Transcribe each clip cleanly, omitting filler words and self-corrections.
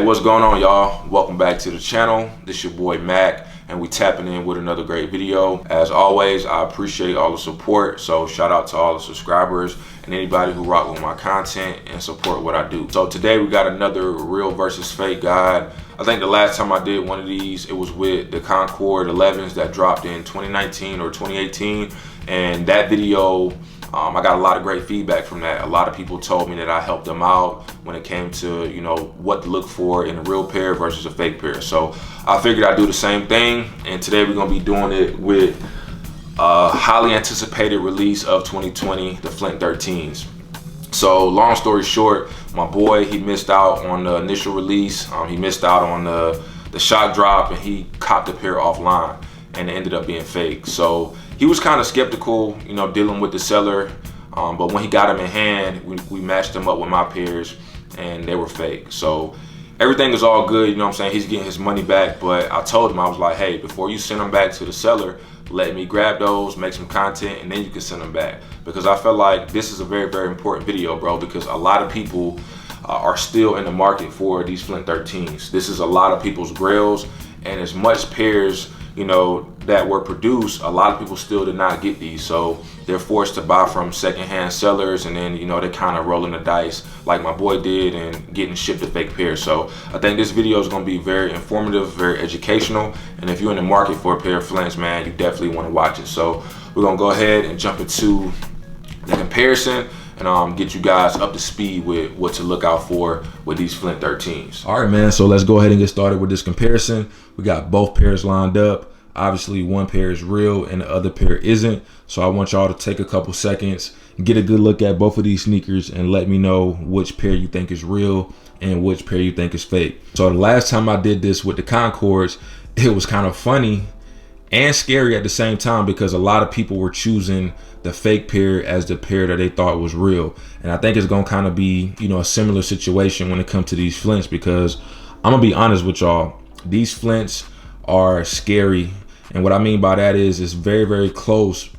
what's going on, y'all? Welcome back to the channel. This your boy Mac, and we tapping in with another great video. As always, I appreciate all the support, so shout out to all the subscribers and anybody who rock with my content and support what I do. So today we got another real versus fake guide. I think the last time I did one of these, it was with the Concord 11s that dropped in 2019 or 2018, and that video, I got a lot of great feedback from that. A lot of people told me that I helped them out when it came to, what to look for in a real pair versus a fake pair. So I figured I'd do the same thing, and today we're gonna be doing it with a highly anticipated release of 2020, the Flint 13s. So long story short, my boy, he missed out on the initial release. He missed out on the shock drop, and he copped a pair offline, and it ended up being fake. So he was kind of skeptical, dealing with the seller, but when he got them in hand, we matched them up with my pairs, and they were fake. So everything is all good, He's getting his money back, but I told him, I was like, hey, before you send them back to the seller, let me grab those, make some content, and then you can send them back. Because I felt like this is a very, very important video, bro, because a lot of people are still in the market for these Flint 13s. This is a lot of people's grails, and as much pairs that were produced, a lot of people still did not get these, so they're forced to buy from secondhand sellers, and then they're kind of rolling the dice like my boy did and getting shipped a fake pair. So I think this video is going to be very informative, very educational, and if you're in the market for a pair of Flints, man, you definitely want to watch it. So we're gonna go ahead and jump into the comparison and get you guys up to speed with what to look out for with these Flint 13s. All right, man, so let's go ahead and get started with this comparison. We got both pairs lined up. Obviously, one pair is real and the other pair isn't. So I want y'all to take a couple seconds, get a good look at both of these sneakers, and let me know which pair you think is real and which pair you think is fake. So the last time I did this with the Concords, it was kind of funny and scary at the same time, because a lot of people were choosing the fake pair as the pair that they thought was real. And I think it's gonna kind of be, a similar situation when it comes to these Flints, because I'm gonna be honest with y'all, these Flints are scary. And what I mean by that is it's very, very close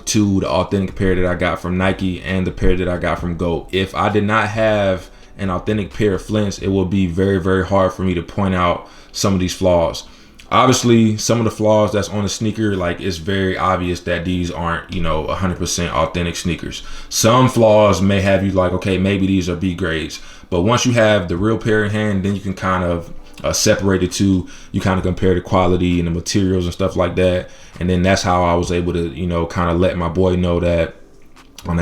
to the authentic pair that I got from Nike and the pair that I got from GOAT. If I did not have an authentic pair of Flints, it would be very, very hard for me to point out some of these flaws. Obviously, some of the flaws that's on the sneaker, like, it's very obvious that these aren't, 100% authentic sneakers. Some flaws may have you like, okay, maybe these are B grades. But once you have the real pair in hand, then you can kind of separate the two. You kind of compare the quality and the materials and stuff like that. And then that's how I was able to, kind of let my boy know that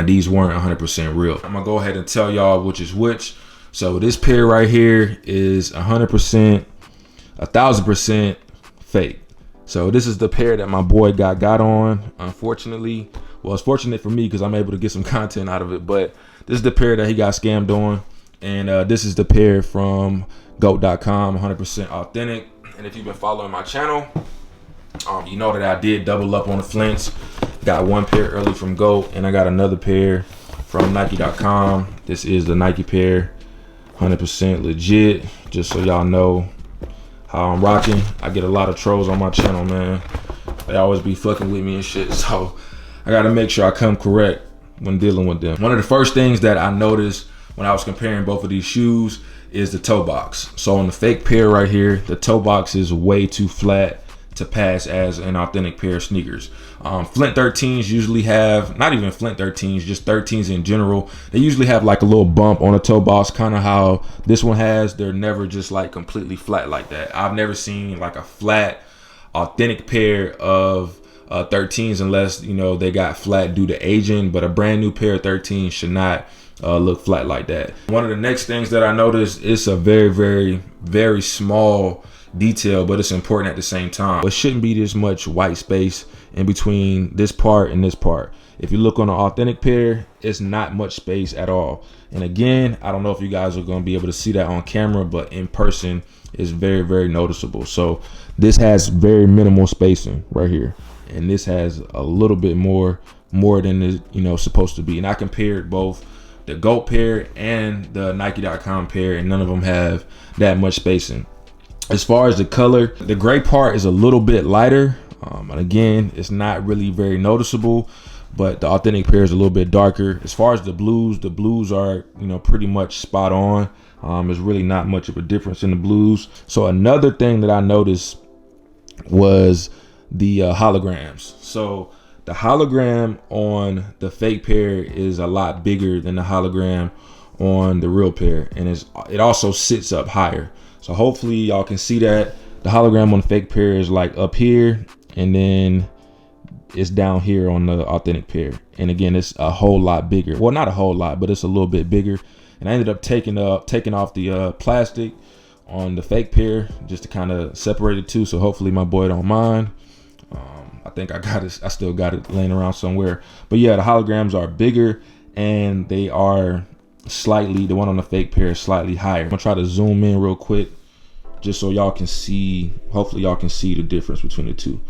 these weren't 100% real. I'm gonna go ahead and tell y'all which is which. So this pair right here is 100%, 1000% fake. So this is the pair that my boy got on. Unfortunately, well, it's fortunate for me because I'm able to get some content out of it, but this is the pair that he got scammed on, and this is the pair from GOAT.com, 100% authentic. And if you've been following my channel, you know that I did double up on the Flints. Got one pair early from GOAT, and I got another pair from Nike.com. This is the Nike pair, 100% legit, just so y'all know how I'm rocking. I get a lot of trolls on my channel, man. They always be fucking with me and shit, so I gotta make sure I come correct when dealing with them. One of the first things that I noticed when I was comparing both of these shoes is the toe box. So on the fake pair right here, the toe box is way too flat to pass as an authentic pair of sneakers. Flint 13s usually have, not even Flint 13s, just 13s in general, they usually have like a little bump on the toe box, kind of how this one has. They're never just like completely flat like that. I've never seen like a flat authentic pair of 13s unless they got flat due to aging, but a brand new pair of 13s should not look flat like that. One of the next things that I noticed, it's a very, very, very small detail, but it's important at the same time. It shouldn't be this much white space in between this part and this part. If you look on an authentic pair, it's not much space at all. And again, I don't know if you guys are going to be able to see that on camera, but in person it's very, very noticeable. So this has very minimal spacing right here, and this has a little bit more than is supposed to be. And I compared both the GOAT pair and the Nike.com pair, and none of them have that much spacing. As far as the color, the gray part is a little bit lighter, and again, it's not really very noticeable, but the authentic pair is a little bit darker. As far as the blues are pretty much spot on. There's really not much of a difference in the blues. So another thing that I noticed was the holograms. So the hologram on the fake pair is a lot bigger than the hologram on the real pair, and it also sits up higher. So hopefully y'all can see that. The hologram on the fake pair is like up here, and then it's down here on the authentic pair. And again, it's a whole lot bigger. Well, not a whole lot, but it's a little bit bigger. And I ended up taking off the plastic on the fake pair just to kind of separate the two. So hopefully my boy don't mind. I think I got it. I still got it laying around somewhere. But yeah, the holograms are bigger, and they are slightly, the one on the fake pair is slightly higher. I'm gonna try to zoom in real quick just so y'all can see. Hopefully y'all can see the difference between the two.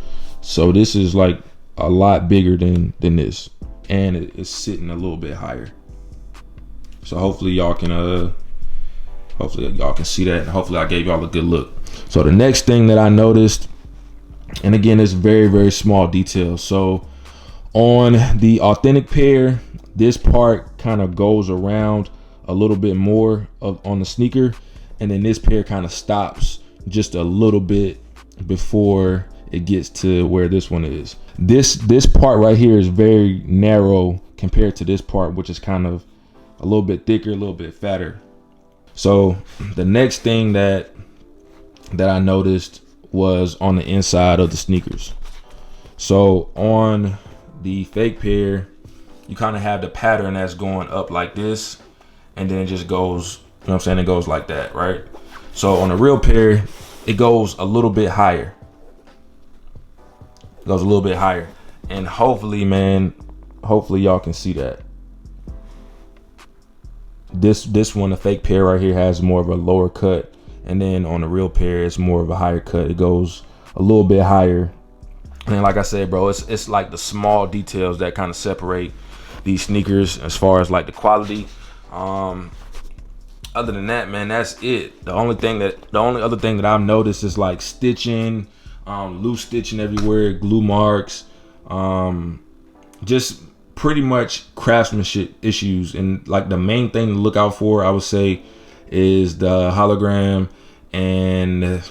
So this is like a lot bigger than this, and it's sitting a little bit higher. So hopefully y'all can see that, and hopefully I gave y'all a good look. So the next thing that I noticed, and again, it's very, very small detail. So on the authentic pair, this part kind of goes around a little bit more on the sneaker, and then this pair kind of stops just a little bit before it gets to where this one is. This part right here is very narrow compared to this part, which is kind of a little bit thicker, a little bit fatter. So the next thing that I noticed was on the inside of the sneakers. So on the fake pair, you kind of have the pattern that's going up like this, and then it just goes, you know what I'm saying, it goes like that, right? So on the real pair, it goes a little bit higher. It goes a little bit higher. And hopefully, man, hopefully y'all can see that. This one, the fake pair right here, has more of a lower cut, and then on the real pair, it's more of a higher cut. It goes a little bit higher. And like I said, bro, it's like the small details that kind of separate these sneakers as far as like the quality. Other than that, man, that's it. The only other thing that I've noticed is like stitching, loose stitching everywhere, glue marks, just pretty much craftsmanship issues. And like the main thing to look out for, I would say, is the hologram and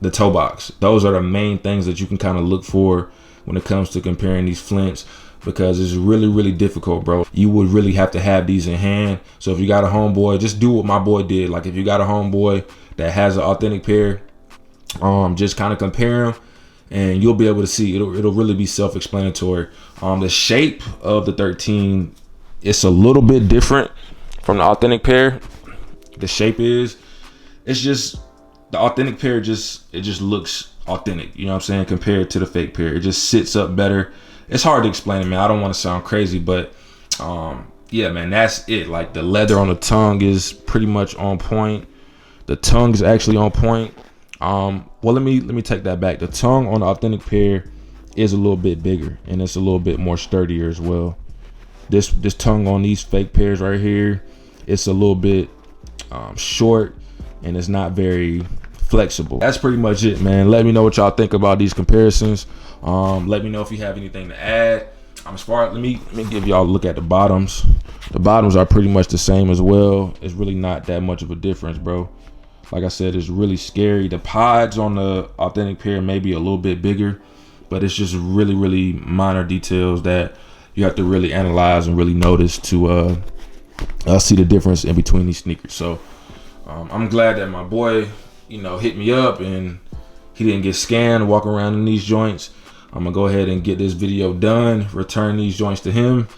the toe box. Those are the main things that you can kind of look for when it comes to comparing these flints, because it's really, really difficult, bro. You would really have to have these in hand. So if you got a homeboy, just do what my boy did. Like if you got a homeboy that has an authentic pair, just kind of compare them, and you'll be able to see. It'll really be self-explanatory. The shape of the 13, it's a little bit different from the authentic pair. The shape it's just, the authentic pair it just looks authentic, you know what I'm saying, compared to the fake pair. It just sits up better. It's hard to explain it, man. I don't want to sound crazy, but yeah, man, that's it. Like the leather on the tongue is pretty much on point. The tongue is actually on point. Well, let me take that back. The tongue on the authentic pair is a little bit bigger, and it's a little bit more sturdier as well. This tongue on these fake pairs right here, it's a little bit short, and it's not very flexible. That's pretty much it, man. Let me know what y'all think about these comparisons. Let me know if you have anything to add. Let me give y'all a look at the bottoms. The bottoms are pretty much the same as well. It's really not that much of a difference, bro. Like I said, it's really scary. The pods on the authentic pair may be a little bit bigger, but it's just really, really minor details that you have to really analyze and really notice to see the difference in between these sneakers. So I'm glad that my boy, hit me up and he didn't get scammed, walk around in these joints. I'm gonna go ahead and get this video done, return these joints to him,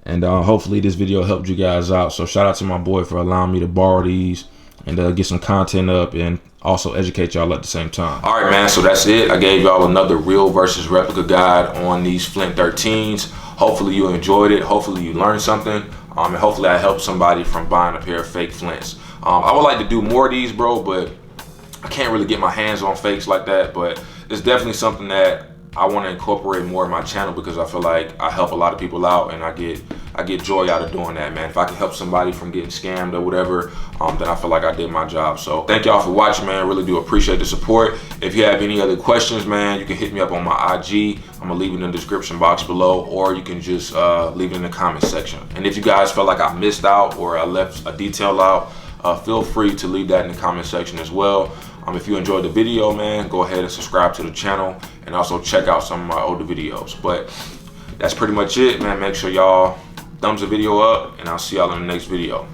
and hopefully this video helped you guys out. So shout out to my boy for allowing me to borrow these and get some content up and also educate y'all at the same time. All right, man, so that's it. I gave y'all another real versus replica guide on these Flint 13s. Hopefully you enjoyed it. Hopefully you learned something. And hopefully I helped somebody from buying a pair of fake Flints. I would like to do more of these, bro, but I can't really get my hands on fakes like that. But it's definitely something that I want to incorporate more in my channel, because I feel like I help a lot of people out, and I get joy out of doing that, man. If I can help somebody from getting scammed or whatever, then I feel like I did my job. So thank y'all for watching, man. Really do appreciate the support. If you have any other questions, man, you can hit me up on my IG. I'm gonna leave it in the description box below, or you can just leave it in the comment section. And if you guys felt like I missed out or I left a detail out, feel free to leave that in the comment section as well. If you enjoyed the video, man, go ahead and subscribe to the channel and also check out some of my older videos. But that's pretty much it, man. Make sure y'all thumbs the video up, and I'll see y'all in the next video.